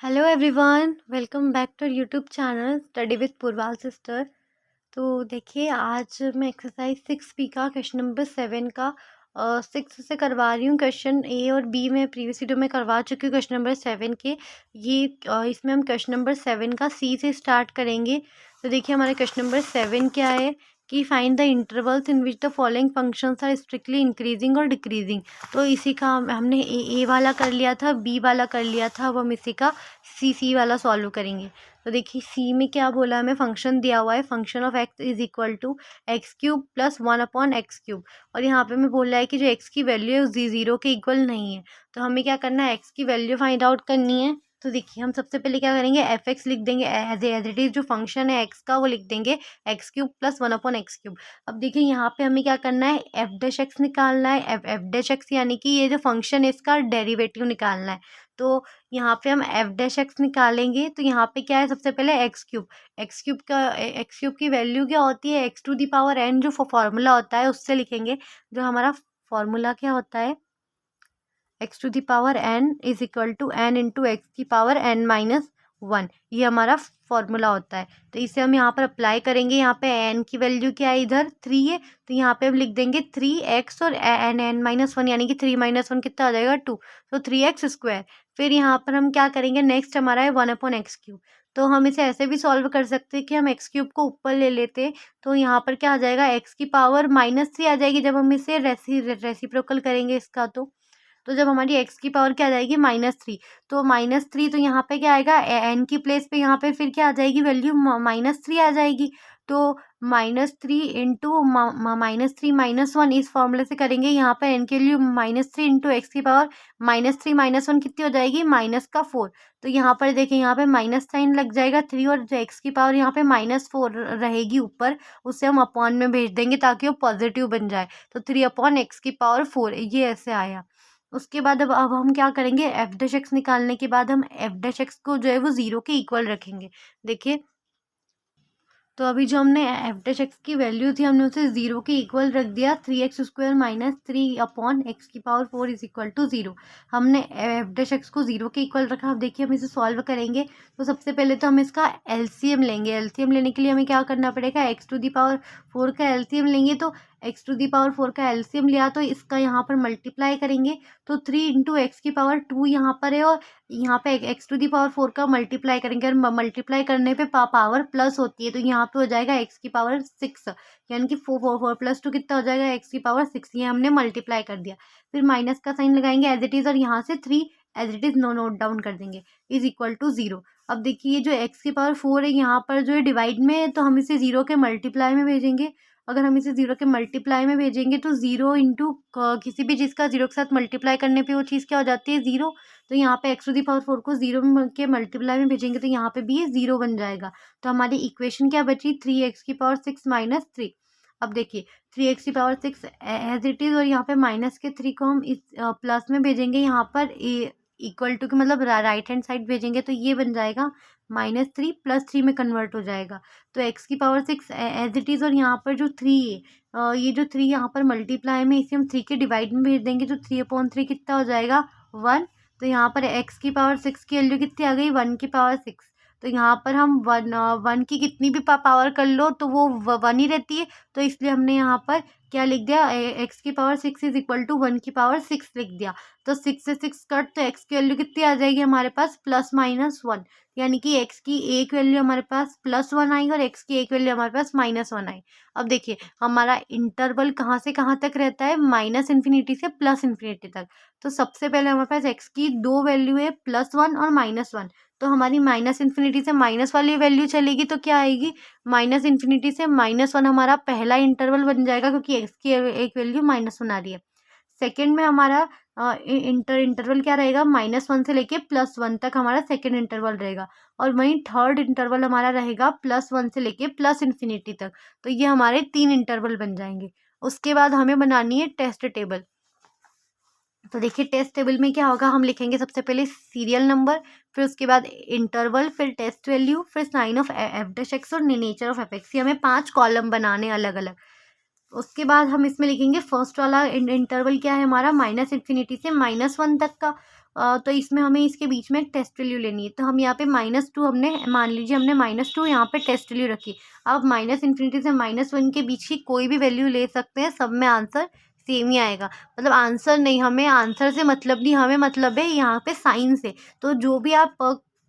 Hello everyone, welcome back to YouTube channel study with Purval sister. तो देखिए, आज मैं एक्सरसाइज 6 बी का क्वेश्चन नंबर 7 का 6 से करवा रही हूँ। क्वेश्चन ए और बी में प्रीवियस वीडियो में करवा चुकी हूँ क्वेश्चन नंबर 7 के। ये इसमें हम क्वेश्चन नंबर 7 का सी से स्टार्ट करेंगे। तो देखिए, हमारा क्वेश्चन नंबर 7 क्या है कि find the intervals in which the following functions are strictly increasing और डिक्रीजिंग। तो इसी का हमने ए वाला कर लिया था, बी वाला कर लिया था, अब हम इसी का सी वाला सॉल्व करेंगे। तो देखिए, सी में क्या बोला है, हमें फंक्शन दिया हुआ है, function of X is equal to X cube plus 1/x cube. और यहाँ पे हमें बोल रहा है कि जो एक्स की वैल्यू है उस जीरो के इक्वल नहीं है। तो हमें क्या करना है, एक्स की वैल्यू फाइंड आउट करनी है। तो देखिए, हम सबसे पहले क्या करेंगे, एफ एक्स लिख देंगे एज इट इज। जो फंक्शन है एक्स का वो लिख देंगे x cube plus 1/x cube. अब देखिए, यहाँ पे हमें क्या करना है, एफ डैश एक्स निकालना है। एफ डैश एक्स यानी कि ये जो फंक्शन है इसका डेरिवेटिव निकालना है। तो यहाँ पे हम एफ डैश एक्स निकालेंगे। तो यहाँ पे क्या है, सबसे पहले एक्स क्यूब की वैल्यू क्या होती है, X to the power N, जो फॉर्मूला होता है उससे लिखेंगे। जो हमारा फॉर्मूला क्या होता है, X to the power N is equal to N into X की पावर एन माइनस 1। ये हमारा फॉर्मूला होता है। तो इसे हम यहाँ पर अप्लाई करेंगे। यहाँ पे एन की वैल्यू क्या है, इधर 3 है, तो यहाँ पे हम लिख देंगे 3x और एन-1 यानी कि 3 - 1 कितना आ जाएगा 2। तो 3x²। फिर यहाँ पर हम क्या करेंगे, नेक्स्ट हमारा है 1/x क्यूब। तो हम इसे ऐसे भी सॉल्व कर सकते हैं कि हम एक्स क्यूब को ऊपर ले लेते। तो यहाँ पर क्या आ जाएगा, एक्स की पावर -3 आ जाएगी जब हम इसे रेसिप्रोकल करेंगे इसका। तो जब हमारी एक्स की पावर क्या आ जाएगी, -3। तो -3, तो यहाँ पे क्या आएगा, एन की प्लेस पे यहाँ पे फिर क्या आ जाएगी, वैल्यू -3 आ जाएगी। तो -3 इंटू -3 - 1 इस फॉर्मूले से करेंगे। यहाँ पे एन की वैल्यू -3 इंटू एक्स की पावर -3 - 1 कितनी हो जाएगी, -4। तो यहाँ पर देखिए, यहाँ पे माइनस साइन लग जाएगा 3, और जो एक्स की पावर यहाँ पे -4 रहेगी ऊपर, उसे हम अपॉन में भेज देंगे ताकि वो पॉजिटिव बन जाए। तो 3/x⁴ ये ऐसे आया। उसके बाद अब हम क्या करेंगे, एफ डैश एक्स निकालने के बाद हम एफ डैश एक्स को जो है वो जीरो के इक्वल रखेंगे। देखिए, तो अभी जो हमने एफ डैश एक्स की वैल्यू थी, हमने उसे जीरो के इक्वल रख दिया। 3x² minus 3/x⁴ is equal to 0। हमने एफ डैश एक्स को जीरो के इक्वल रखा। अब देखिए, हम इसे सॉल्व करेंगे। तो सबसे पहले तो हम इसका एलसीएम लेंगे। एलसीएम लेने के लिए हमें क्या करना पड़ेगा, x⁴ का एलसीएम लेंगे। तो x⁴ का एलसीएम लिया तो इसका यहाँ पर मल्टीप्लाई करेंगे। तो 3 इंटू एक्स की पावर 2 यहाँ पर है, और यहाँ पे x⁴ का मल्टीप्लाई करेंगे। और मल्टीप्लाई करने पे पावर प्लस होती है, तो यहाँ पे हो जाएगा एक्स की पावर 6, यानी कि 4 + 2 कितना हो जाएगा, एक्स की पावर 6। ये हमने मल्टीप्लाई कर दिया। फिर माइनस का साइन लगाएंगे एज इट इज, और यहाँ से 3 as it is note down कर देंगे, इज इक्वल टू 0। अब देखिए, ये जो एक्स की पावर 4 है यहाँ पर जो है डिवाइड में है, तो हम इसे 0 के मल्टीप्लाई में भेजेंगे। अगर हम इसे 0 के मल्टीप्लाई में भेजेंगे तो 0 इंटू किसी भी चीज़ का 0 के साथ मल्टीप्लाई करने पे वो चीज़ क्या हो जाती है, 0। तो यहाँ पे x⁴ को 0 के मल्टीप्लाई में भेजेंगे तो यहाँ पे भी 0 बन जाएगा। तो हमारी इक्वेशन क्या बची, 3x⁴ माइनस 3। अब देखिए, 3x⁴ एज इट इज़, और यहाँ पे माइनस के 3 को हम इस प्लस में भेजेंगे। यहाँ पर इक्वल टू के मतलब राइट हैंड साइड भेजेंगे, तो ये बन जाएगा -3 + 3 में कन्वर्ट हो जाएगा। तो x⁴ एज इट इज़, और यहाँ पर जो 3 है, ये जो 3 यहाँ पर मल्टीप्लाई में, इसे हम 3 के डिवाइड में भेज देंगे। तो 3/3 कितना हो जाएगा, 1। तो यहाँ पर x⁴ की वैल्यू कितनी आ गई, 1/6। तो यहाँ पर हम 1 की कितनी भी पावर कर लो तो वो 1 ही रहती है। तो इसलिए हमने यहाँ पर क्या लिख दिया, x⁴ इज इक्वल टू 1/6 लिख दिया। तो 6 से 6 कट, तो x की वैल्यू कितनी आ जाएगी हमारे पास, ±1। यानी कि x की एक वैल्यू हमारे पास +1 आई और x की एक वैल्यू हमारे पास -1 आई। अब देखिए, हमारा इंटरवल कहाँ से कहाँ तक रहता है, -∞ से +∞ तक। तो सबसे पहले हमारे पास x की दो वैल्यू है, +1 और -1। तो हमारी -∞ से माइनस वाली वैल्यू चलेगी, तो क्या आएगी, -∞ से -1 हमारा पहला इंटरवल बन जाएगा, क्योंकि x की एक वैल्यू -1 आ रही है। सेकेंड में हमारा इंटरवल क्या रहेगा, -1 से लेके +1 तक हमारा सेकेंड इंटरवल रहेगा। और वहीं थर्ड इंटरवल हमारा रहेगा +1 से लेके +∞ तक। तो ये हमारे 3 इंटरवल बन जाएंगे। उसके बाद हमें बनानी है टेस्ट टेबल। तो देखिए, टेस्ट टेबल में क्या होगा, हम लिखेंगे सबसे पहले सीरियल नंबर, फिर उसके बाद इंटरवल, फिर टेस्ट वैल्यू, फिर sign of F dash X और नेचर ऑफ एफ एक्स। ये हमें 5 कॉलम बनाने अलग अलग। उसके बाद हम इसमें लिखेंगे फर्स्ट वाला इंटरवल क्या है हमारा, -∞ से -1 तक का। तो इसमें हमें इसके बीच में एक टेस्ट वैल्यू लेनी है। तो हम यहाँ पे -2 हमने मान लीजिए हमने -2 यहाँ पे टेस्ट वैल्यू रखी। अब -∞ से -1 के बीच की कोई भी वैल्यू ले सकते हैं, सब में आंसर सेम ही आएगा। मतलब आंसर नहीं, हमें आंसर से मतलब नहीं, हमें मतलब है यहाँ पे साइन से। तो जो भी आप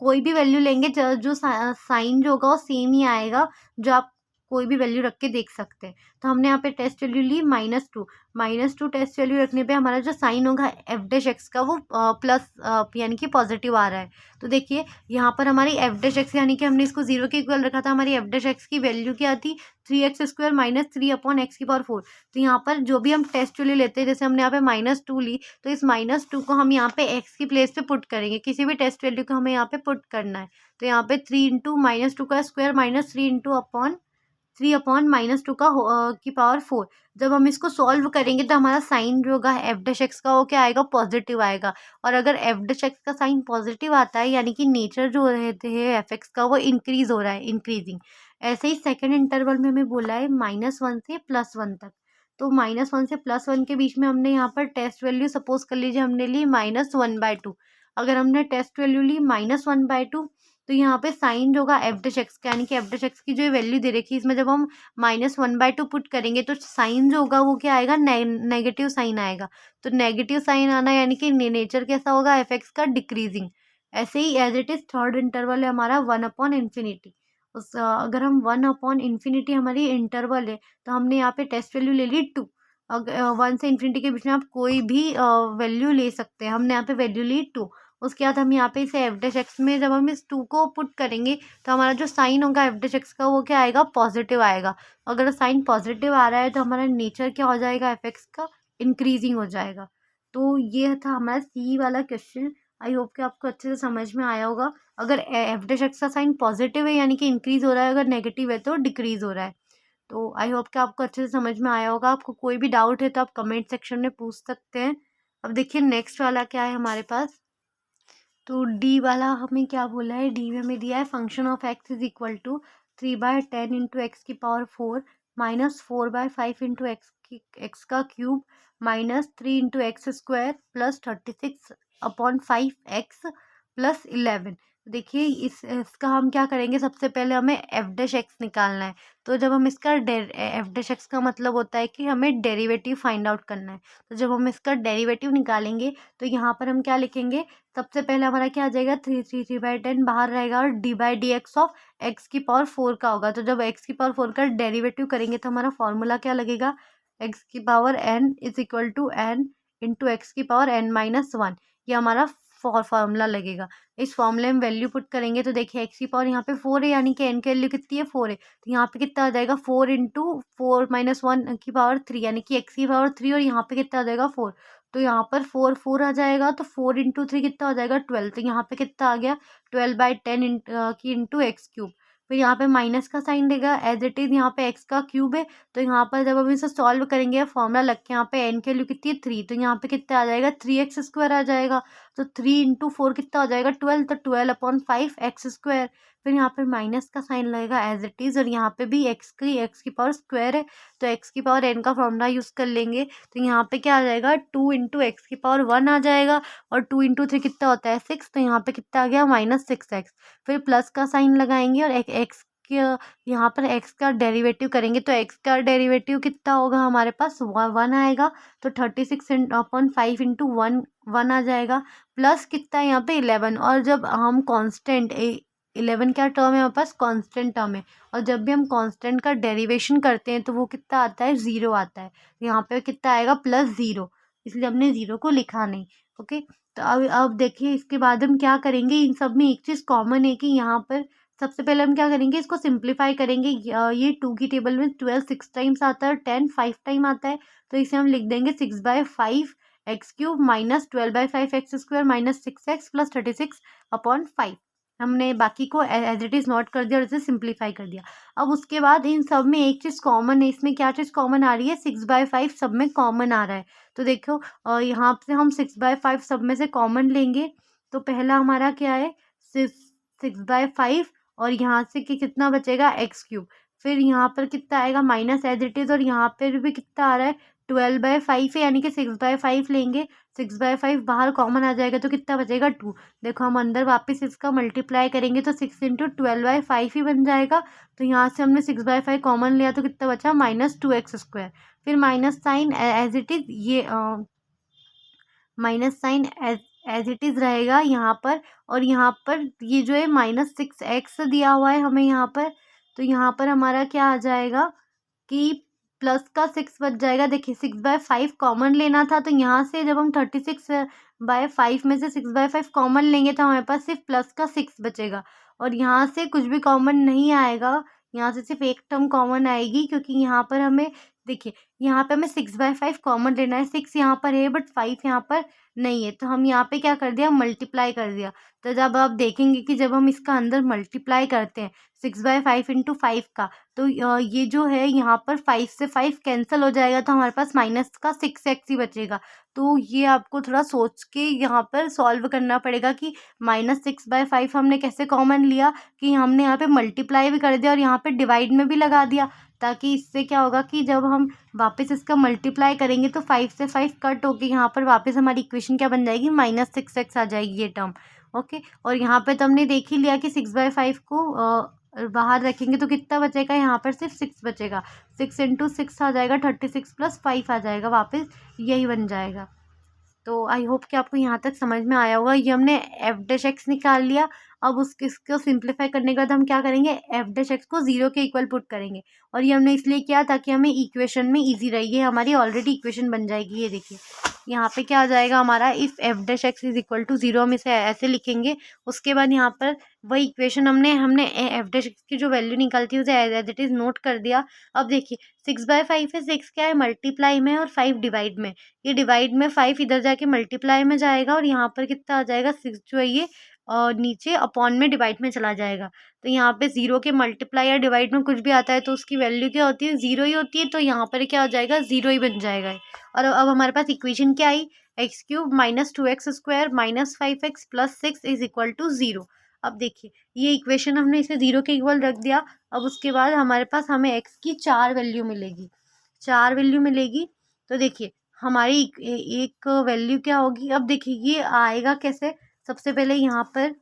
कोई भी वैल्यू लेंगे, जो साइन जो होगा वो सेम ही आएगा, जो आप कोई भी वैल्यू रख के देख सकते हैं। तो हमने यहाँ पे टेस्ट वैल्यू ली -2 टेस्ट वैल्यू रखने पे हमारा जो साइन होगा एफ डैश एक्स का वो प्लस यानी कि पॉजिटिव आ रहा है। तो देखिए यहाँ पर हमारी एफ डैश एक्स यानी कि हमने इसको 0 के इक्वल रखा था, हमारी एफ डैश एक्स की वैल्यू क्या थी 3x² - 3/x⁴। तो यहाँ पर जो भी हम टेस्ट वैल्यू लेते हैं, जैसे हमने यहाँ पे -2 ली, तो इस -2 को हम यहाँ पे x की प्लेस पे पुट करेंगे, किसी भी टेस्ट वैल्यू को हमें यहाँ पे पुट करना है। तो यहाँ पे 3 × -2 का स्क्वायर -3 का की पावर 4। जब हम इसको सॉल्व करेंगे तो हमारा साइन जो होगा एफ डैश एक्स का वो क्या आएगा, पॉजिटिव आएगा। और अगर एफ डैश एक्स का साइन पॉजिटिव आता है यानी कि नेचर जो रहते हैं एफ एक्स का वो इंक्रीज हो रहा है, इंक्रीजिंग। ऐसे ही सेकेंड इंटरवल में हमें बोला है -1 से +1 तक। तो -1 से +1 के बीच में हमने यहाँ पर टेस्ट वैल्यू सपोज कर लीजिए हमने ली -1/2। अगर हमने टेस्ट वैल्यू ली -1/2, तो यहाँ पे साइन जो होगा एफ डैश एक्स का यानी कि एफ डैश एक्स की जो वैल्यू दे रखी है, इसमें जब हम -1/2 पुट करेंगे तो साइन जो होगा वो क्या आएगा, नेगेटिव साइन आएगा। तो नेगेटिव साइन आना यानी कि नेचर कैसा होगा एफ एक्स का, डिक्रीजिंग। ऐसे ही as it is third interval है हमारा 1/∞। अगर हम 1/∞ हमारी इंटरवल है, तो हमने यहाँ पे टेस्ट वैल्यू ले ली 2। अगर 1 से इन्फिनिटी के बीच में आप कोई भी वैल्यू ले सकते हैं, हमने यहाँ पे वैल्यू ली 2। उसके बाद हम यहाँ पे इसे एफ डैश एक्स में जब हम इस 2 को पुट करेंगे तो हमारा जो साइन होगा एफ डैश एक्स का वो क्या आएगा, पॉजिटिव आएगा। अगर साइन पॉजिटिव आ रहा है तो हमारा नेचर क्या हो जाएगा एफ एक्स का, इंक्रीजिंग हो जाएगा। तो ये था हमारा सी वाला क्वेश्चन। आई होप कि आपको अच्छे से समझ में आया होगा। अगर एफ डैश एक्स का साइन पॉजिटिव है यानी कि इंक्रीज हो रहा है, अगर नेगेटिव है तो डिक्रीज हो रहा है। तो आई होप कि आपको अच्छे से समझ में आया होगा। आपको कोई भी डाउट है तो आप कमेंट सेक्शन में पूछ सकते हैं। अब देखिए नेक्स्ट वाला क्या है हमारे पास। तो डी वाला हमें क्या बोला है, डी में हमें दिया है function of X is equal to 3/10 × x⁴ -4/5 × X का क्यूब -3 × x² +36/5x +11। देखिए इसका हम क्या करेंगे, सबसे पहले हमें एफ डैश एक्स निकालना है। तो जब हम इसका एफ डैश एक्स का मतलब होता है कि हमें डेरिवेटिव फाइंड आउट करना है। तो जब हम इसका डेरिवेटिव निकालेंगे तो यहाँ पर हम क्या लिखेंगे, सबसे पहले हमारा क्या आ जाएगा 3/10 बाहर रहेगा और d/dx ऑफ x⁴ का होगा। तो जब x⁴ का डेरिवेटिव करेंगे तो हमारा फॉर्मूला क्या लगेगा, x⁴n is equal to n × x⁴n-1। ये हमारा फॉर्मूला लगेगा। इस फॉर्मूले में वैल्यू पुट करेंगे तो देखिए x⁴ यहाँ पे 4 है यानी कि n की वैल्यू कितनी है, 4 है। तो यहाँ पे कितना आ जाएगा 4 × 4 - 1 3 यानी कि x⁴ और यहाँ पे कितना आ जाएगा 4। तो यहाँ पर 4 आ जाएगा, तो 4 × 3 कितना हो जाएगा 12। तो यहाँ पे कितना आ गया 12/10 × x³। फिर यहाँ पे माइनस का साइन देगा एज इट इज, यहाँ पे x का क्यूब है। तो यहाँ पर जब हम इसे सॉल्व करेंगे फॉर्मूला लग के, यहाँ पे n की वैल्यू कितनी है 3, तो यहाँ पे कितना आ जाएगा 3x² आ जाएगा। तो 3 × 4 कितना हो जाएगा 12, तो 12/5x²। फिर यहाँ पे माइनस का साइन लगेगा एज इट इज, और यहाँ पे भी x⁴ है, तो x⁴n का फॉर्मूला यूज कर लेंगे। तो यहाँ पे क्या आ जाएगा 2 × x⁴1 आ जाएगा, और 2 × 3 कितना होता है 6, तो यहाँ पे कितना आ गया -6x। फिर प्लस का साइन लगाएंगे और एक्स के यहाँ पर x का डेरिवेटिव करेंगे, तो x का डेरिवेटिव कितना होगा हमारे पास 1 आएगा। तो 36/5 × 1 आ जाएगा, प्लस कितना है यहाँ पे 11। और जब हम कांस्टेंट 11 क्या टर्म है हमारे पास, कांस्टेंट टर्म है, और जब भी हम कांस्टेंट का डेरिवेशन करते हैं तो वो कितना आता है 0 आता है। यहाँ पे कितना आएगा +0, इसलिए हमने 0 को लिखा नहीं। ओके, तो अब देखिए इसके बाद हम क्या करेंगे, इन सब में एक चीज़ कॉमन है कि यहाँ पर सबसे पहले हम क्या करेंगे, इसको सिंप्लीफाई करेंगे। ये 2 की टेबल में 12 6 टाइम्स आता है और 10 5 टाइम आता है, तो इसे हम लिख देंगे 6/5 x³ -12/5 x² -6x +36/5। हमने बाकी को एज इट इज़ नोट कर दिया और इसे सिंप्लीफाई कर दिया। अब उसके बाद इन सब में एक चीज़ कॉमन है, इसमें क्या चीज़ कॉमन आ रही है 6/5 सब में कॉमन आ रहा है। तो देखो यहाँ से हम 6/5 सब में से कॉमन लेंगे, तो पहला हमारा क्या है 6/5, और यहाँ से कि कितना बचेगा x³। फिर यहाँ पर कितना आएगा माइनस एज इट इज़, और यहाँ पर भी कितना आ रहा है 12/5 है, यानी कि 6/5 लेंगे। 6/5 बाहर कॉमन आ जाएगा तो कितना बचेगा 2। देखो हम अंदर वापस इसका मल्टीप्लाई करेंगे तो 6 इंटू 12/5 ही बन जाएगा। तो यहाँ से हमने 6/5 कॉमन लिया तो कितना बचा -2x²। फिर minus sign as it is, ये minus sign as it is रहेगा यहाँ पर। और यहाँ पर ये जो है -6x दिया हुआ है हमें यहाँ पर, तो यहाँ पर हमारा क्या आ जाएगा कि प्लस का 6 बच जाएगा। देखिए 6/5 कॉमन लेना था, तो यहाँ से जब हम 36/5 में से 6/5 कॉमन लेंगे तो हमारे पास सिर्फ प्लस का 6 बचेगा। और यहाँ से कुछ भी कॉमन नहीं आएगा, यहाँ से सिर्फ एक टर्म कॉमन आएगी, क्योंकि यहाँ पर हमें देखिए यहाँ पे हमें 6/5 कॉमन लेना है। 6 यहाँ पर है बट 5 यहाँ पर नहीं है, तो हम यहाँ पे क्या कर दिया, मल्टीप्लाई कर दिया। तो जब आप देखेंगे कि जब हम इसका अंदर मल्टीप्लाई करते हैं 6/5 इंटू 5 का, तो ये जो है यहाँ पर 5 से 5 कैंसिल हो जाएगा, तो हमारे पास माइनस का 6x ही बचेगा। तो ये आपको थोड़ा सोच के यहाँ पर सॉल्व करना पड़ेगा कि -6/5 हमने कैसे कॉमन लिया, कि हमने यहाँ पे मल्टीप्लाई भी कर दिया और यहाँ पे डिवाइड में भी लगा दिया, ताकि इससे क्या होगा कि जब हम वापस इसका मल्टीप्लाई करेंगे तो 5 से 5 कट होके यहाँ पर वापस हमारी इक्वेशन क्या बन जाएगी, -6x आ जाएगी ये टर्म। ओके, और यहाँ पे तो हमने देख ही लिया कि 6/5 को बाहर रखेंगे तो कितना बचेगा, यहाँ पर सिर्फ 6 बचेगा। 6 इंटू 6 आ जाएगा 36 प्लस 5 आ जाएगा, वापस यही बन जाएगा। तो आई होप कि आपको यहाँ तक समझ में आया होगा। ये हमने f' निकाल लिया। अब इसको सिंप्लीफाई करने के बाद हम क्या करेंगे, f' को 0 के इक्वल पुट करेंगे। और ये हमने इसलिए किया ताकि हमें इक्वेशन में ईजी रहे। ये हमारी ऑलरेडी इक्वेशन बन जाएगी। ये देखिए यहाँ पे क्या आ जाएगा हमारा, if f' is equal to 0, हम इसे ऐसे लिखेंगे। उसके बाद यहाँ पर वही इक्वेशन हमने f' की जो वैल्यू निकाली थी उसे एज इट इज़ नोट कर दिया। अब देखिए 6/5 है, 6 क्या है मल्टीप्लाई में और 5 डिवाइड में। ये डिवाइड में 5 इधर जाके मल्टीप्लाई में जाएगा और यहाँ पर कितना आ जाएगा 6 जो है ये और नीचे अपॉन में डिवाइड में चला जाएगा। तो यहाँ पे 0 के मल्टीप्लाई या डिवाइड में कुछ भी आता है तो उसकी वैल्यू क्या होती है, 0 ही होती है। तो यहाँ पर क्या हो जाएगा, 0 ही बन जाएगा। और अब हमारे पास इक्वेशन क्या आई, x³ -2x² -5x + 6 is equal to 0। अब देखिए ये इक्वेशन हमने इसे 0 के इक्वल रख दिया। अब उसके बाद हमारे पास हमें x की 4 वैल्यू मिलेगी, 4 वैल्यू मिलेगी। तो देखिए हमारी एक वैल्यू क्या होगी, अब देखिए ये आएगा कैसे। सबसे पहले यहाँ पर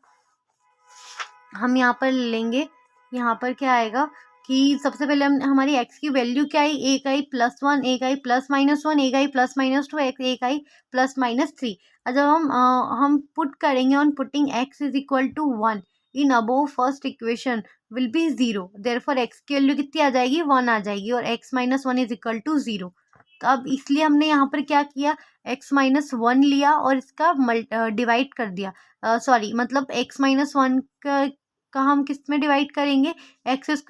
हम यहाँ पर लेंगे, यहाँ पर क्या आएगा कि सबसे पहले हमारी x की वैल्यू क्या आई, एक आई +1, एक आई +-1, एक आई +-2, एक आई +-3। जब हम पुट करेंगे on putting x is equal to 1 in above first equation will be 0, therefore x की वैल्यू कितनी आ जाएगी, 1 आ जाएगी और x - 1 इज इक्वल टू 0। तो अब इसलिए हमने यहाँ पर क्या किया, x - 1 लिया और इसका डिवाइड कर दिया। सॉरी मतलब x - 1 का हम किस में डिवाइड करेंगे, x² -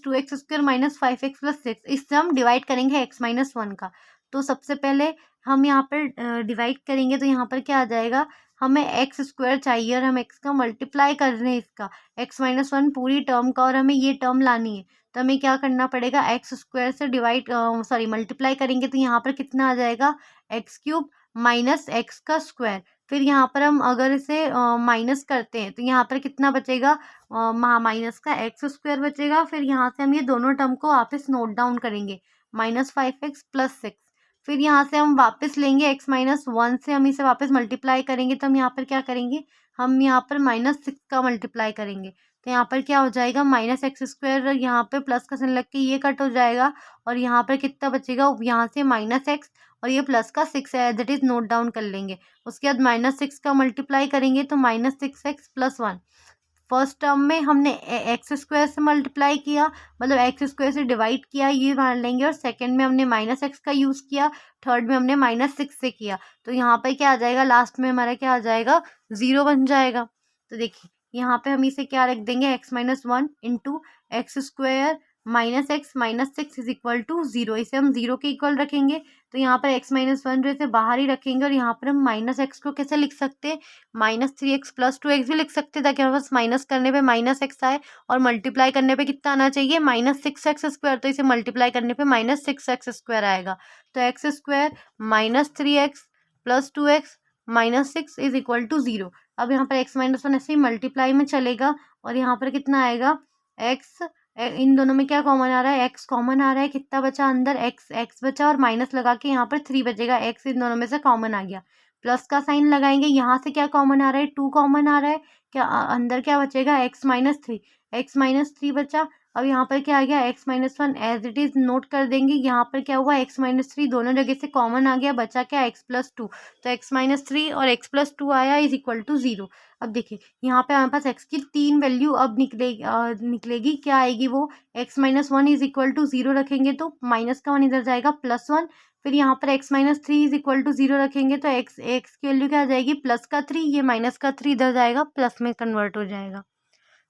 2x² - 5x + 6, इससे हम डिवाइड करेंगे x - 1 का। तो सबसे पहले हम यहाँ पर डिवाइड करेंगे तो यहाँ पर क्या आ जाएगा, हमें x² चाहिए और हम x का मल्टीप्लाई कर रहे हैं इसका x - 1 पूरी टर्म का, और हमें ये टर्म लानी है। तो हमें क्या करना पड़ेगा, x² से मल्टीप्लाई करेंगे तो यहाँ पर कितना आ जाएगा, x³ - x²। फिर यहाँ पर हम अगर इसे माइनस करते हैं तो यहाँ पर कितना बचेगा, माइनस का x² बचेगा। फिर यहाँ से हम ये दोनों टर्म को वापस नोट डाउन करेंगे, -5x + 6। फिर यहाँ से हम वापस लेंगे x - 1 से हम इसे वापस मल्टीप्लाई करेंगे, तो हम यहाँ पर क्या करेंगे, हम यहाँ पर -6 का मल्टीप्लाई करेंगे। तो यहाँ पर क्या हो जाएगा, -x², यहाँ पे प्लस का साइन लग के ये कट हो जाएगा और यहाँ पर कितना बचेगा, यहाँ से -x और ये प्लस का 6 है दैट इज नोट डाउन कर लेंगे। उसके बाद -6 का मल्टीप्लाई करेंगे तो -6x + 1। फर्स्ट टर्म में हमने x² से मल्टीप्लाई किया, मतलब x² से डिवाइड किया, ये मान लेंगे। और सेकंड में हमने -x का यूज़ किया, थर्ड में हमने -6 से किया। तो यहाँ पे क्या आ जाएगा, लास्ट में हमारा क्या आ जाएगा, 0 बन जाएगा। तो देखिए यहाँ पे हम इसे क्या रख देंगे, x - 1 into x² -x - 6 is equal to 0। इसे हम 0 के इक्वल रखेंगे। तो यहाँ पर x - 1 जो इसे बाहर ही रखेंगे और यहाँ पर हम -x को कैसे लिख सकते हैं, -3x + 2x भी लिख सकते हैं, ताकि हमारे पास माइनस करने पे -x आए और मल्टीप्लाई करने पे कितना आना चाहिए, -6x²। तो इसे मल्टीप्लाई करने पे -6x² आएगा। तो x² - 3x + 2x - 6 is equal to 0। अब यहाँ पर x - 1 ऐसे ही मल्टीप्लाई में चलेगा और यहाँ पर कितना आएगा, x इन दोनों में क्या कॉमन आ रहा है, एक्स कॉमन आ रहा है, कितना बचा अंदर, एक्स बचा और माइनस लगा के यहाँ पर 3 बचेगा, एक्स इन दोनों में से कॉमन आ गया, प्लस का साइन लगाएंगे, यहाँ से क्या कॉमन आ रहा है, 2 कॉमन आ रहा है, क्या अंदर क्या बचेगा, एक्स माइनस थ्री बचा। अब यहाँ पर क्या आ गया, x-1 as it is note कर देंगे, यहाँ पर क्या हुआ, x-3 दोनों जगह से कॉमन आ गया, बचा क्या, x+2, तो x-3 और x+2 आया इज इक्वल टू 0। अब देखिए यहाँ पे हमारे पास x की 3 वैल्यू अब निकलेगी, क्या आएगी वो, x-1 इज इक्वल टू 0 रखेंगे तो माइनस का 1 इधर जाएगा, +1, फिर यहाँ पर x-3 इज इक्वल टू 0 रखेंगे तो x की वैल्यू क्या आ जाएगी, +3, ये -3 इधर जाएगा, प्लस में कन्वर्ट हो जाएगा।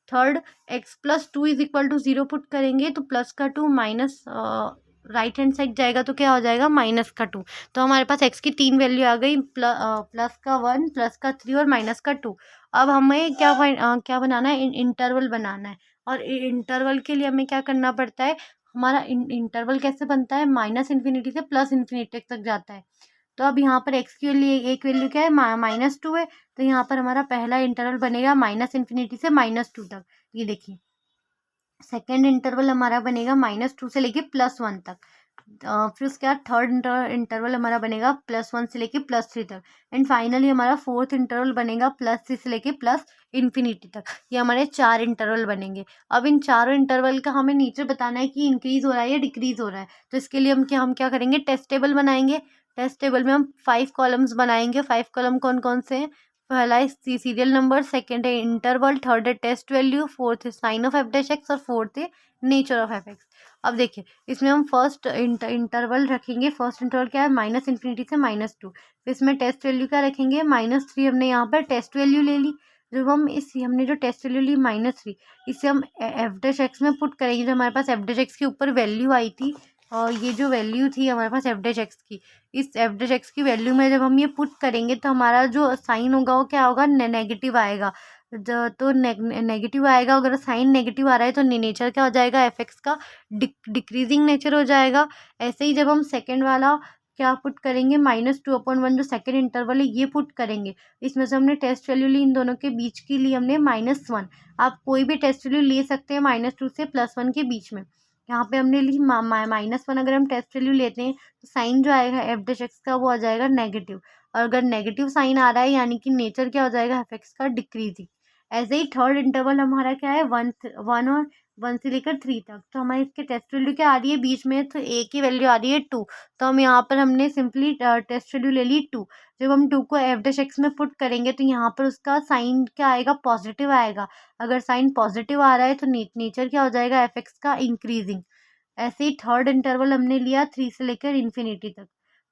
Third, x+2 is equal to 0 put करेंगे तो +2 माइनस राइट हैंड साइड जाएगा तो क्या हो जाएगा, -2। तो हमारे पास x की 3 वैल्यू आ गई, +1, +3 और -2। अब हमें क्या बनाना है, इंटरवल बनाना है, और इंटरवल के लिए हमें क्या करना पड़ता है, हमारा इंटरवल कैसे बनता है, -∞ से +∞ तक जाता है। तो अब यहाँ पर x के लिए एक वैल्यू क्या है, -2 है, तो यहाँ पर हमारा पहला इंटरवल बनेगा -∞ से -2 तक। ये देखिए सेकेंड इंटरवल हमारा बनेगा -2 से लेके +1 तक। फिर उसके बाद थर्ड इंटरवल हमारा बनेगा +1 से लेके +3 तक, एंड फाइनली हमारा फोर्थ इंटरवल बनेगा +3 से लेके +∞ तक। ये हमारे 4 इंटरवल बनेंगे। अब इन चारों इंटरवल का हमें नीचे बताना है कि इंक्रीज हो रहा है या डिक्रीज हो रहा है। तो इसके लिए हम क्या करेंगे, टेस्ट टेबल बनाएंगे। टेस्ट टेबल में हम 5 कॉलम्स बनाएंगे। 5 कॉलम कौन कौन से हैं, पहला है सीरियल नंबर, सेकंड है इंटरवल, थर्ड है टेस्ट वैल्यू, फोर्थ है sign of F dash X और फोर्थ है नेचर ऑफ एफ एक्स। अब देखिए इसमें हम फर्स्ट इंटरवल रखेंगे। फर्स्ट इंटरवल क्या है, -∞ से -2। फिर इसमें टेस्ट वैल्यू क्या रखेंगे, -3। हमने यहाँ पर टेस्ट वैल्यू ले ली। जब हम हमने जो टेस्ट वैल्यू ली -3, इसे हम एफ डैश एक्स में पुट करेंगे। जो हमारे पास एफ डैश एक्स के ऊपर वैल्यू आई थी, और ये जो वैल्यू थी हमारे पास एफ डैश एक्स की, इस एफ डैश एक्स की वैल्यू में जब हम ये पुट करेंगे तो हमारा जो साइन होगा वो क्या होगा, नेगेटिव आएगा। तो नेगेटिव आएगा। अगर साइन नेगेटिव आ रहा है तो नेचर क्या हो जाएगा, एफ एक्स का डिक्रीजिंग नेचर हो जाएगा। ऐसे ही जब हम सेकेंड वाला क्या पुट करेंगे, -2/1 जो सेकेंड इंटरवल है ये पुट करेंगे। इसमें से हमने टेस्ट वैल्यू ली, इन दोनों के बीच की ली हमने -1। आप कोई भी टेस्ट वैल्यू ले सकते हैं -2 से +1 के बीच में। यहाँ पे हमने ली -1। अगर हम टेस्ट वैल्यू लेते हैं तो साइन जो आएगा एफ डैश एक्स का वो आ जाएगा नेगेटिव, और अगर नेगेटिव साइन आ रहा है यानी कि नेचर क्या हो जाएगा, एफ एक्स का डिक्रीजिंग। ऐसे ही थर्ड इंटरवल हमारा क्या है, 1 और 1 से लेकर 3 तक। तो हमारे इसके टेस्ट वैल्यू क्या आ रही है बीच में, तो ए की वैल्यू आ रही है 2। तो हम यहाँ पर हमने सिंपली टेस्ट वैल्यू ले ली 2। जब हम 2 को एफ डैश एक्स में पुट करेंगे तो यहाँ पर उसका साइन क्या आएगा, पॉजिटिव आएगा। अगर साइन पॉजिटिव आ रहा है तो नेचर क्या हो जाएगा, एफ एक्स का इंक्रीजिंग। ऐसे ही थर्ड इंटरवल हमने लिया 3 से लेकर इन्फिनिटी तक।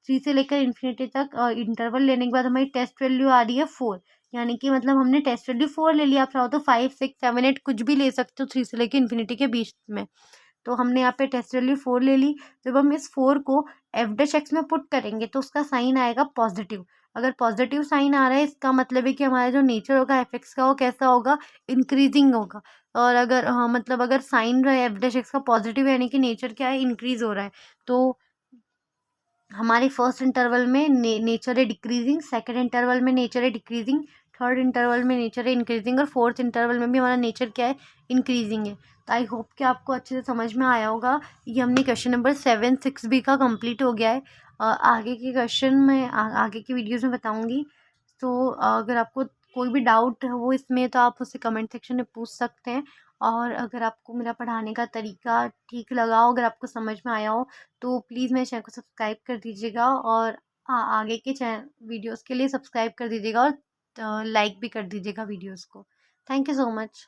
3 से लेकर इन्फिनिटी तक इंटरवल लेने के बाद हमारी टेस्ट वैल्यू आ रही है 4, यानी कि मतलब हमने टेस्ट वैल्यू 4 ले लिया। आप चाहो तो 5, 6, 7, 8 कुछ भी ले सकते हो 3 से लेकर इन्फिनिटी के बीच में। तो हमने यहाँ पे टेस्ट वैल्यू 4 ले ली। जब हम इस 4 को एफ डैश एक्स में पुट करेंगे तो उसका साइन आएगा पॉजिटिव। अगर पॉजिटिव साइन आ रहा है इसका मतलब है कि हमारा जो नेचर होगा एफ एक्स का वो कैसा होगा, इंक्रीजिंग होगा। और अगर हाँ मतलब अगर साइन रहा है एफ डैश एक्स का पॉजिटिव यानी कि नेचर क्या है, इंक्रीज हो रहा है। तो हमारे फर्स्ट इंटरवल में नेचर है डिक्रीजिंग, सेकंड इंटरवल में नेचर है डिक्रीजिंग, थर्ड इंटरवल में नेचर है इंक्रीजिंग, और फोर्थ इंटरवल में भी हमारा नेचर क्या है, इंक्रीजिंग है। तो आई होप कि आपको अच्छे से समझ में आया होगा। ये हमने क्वेश्चन नंबर 7, 6 का कंप्लीट हो गया है। आगे के क्वेश्चन में आगे की वीडियोज़ में बताऊँगी। तो अगर आपको कोई भी डाउट है वो इसमें, तो आप उससे कमेंट सेक्शन में पूछ सकते हैं। और अगर आपको मेरा पढ़ाने का तरीका ठीक लगा हो, अगर आपको समझ में आया हो, तो प्लीज़ मेरे चैनल को सब्सक्राइब कर दीजिएगा, और आगे के वीडियोस के लिए सब्सक्राइब कर दीजिएगा, और लाइक भी कर दीजिएगा वीडियोस को। Thank you so much.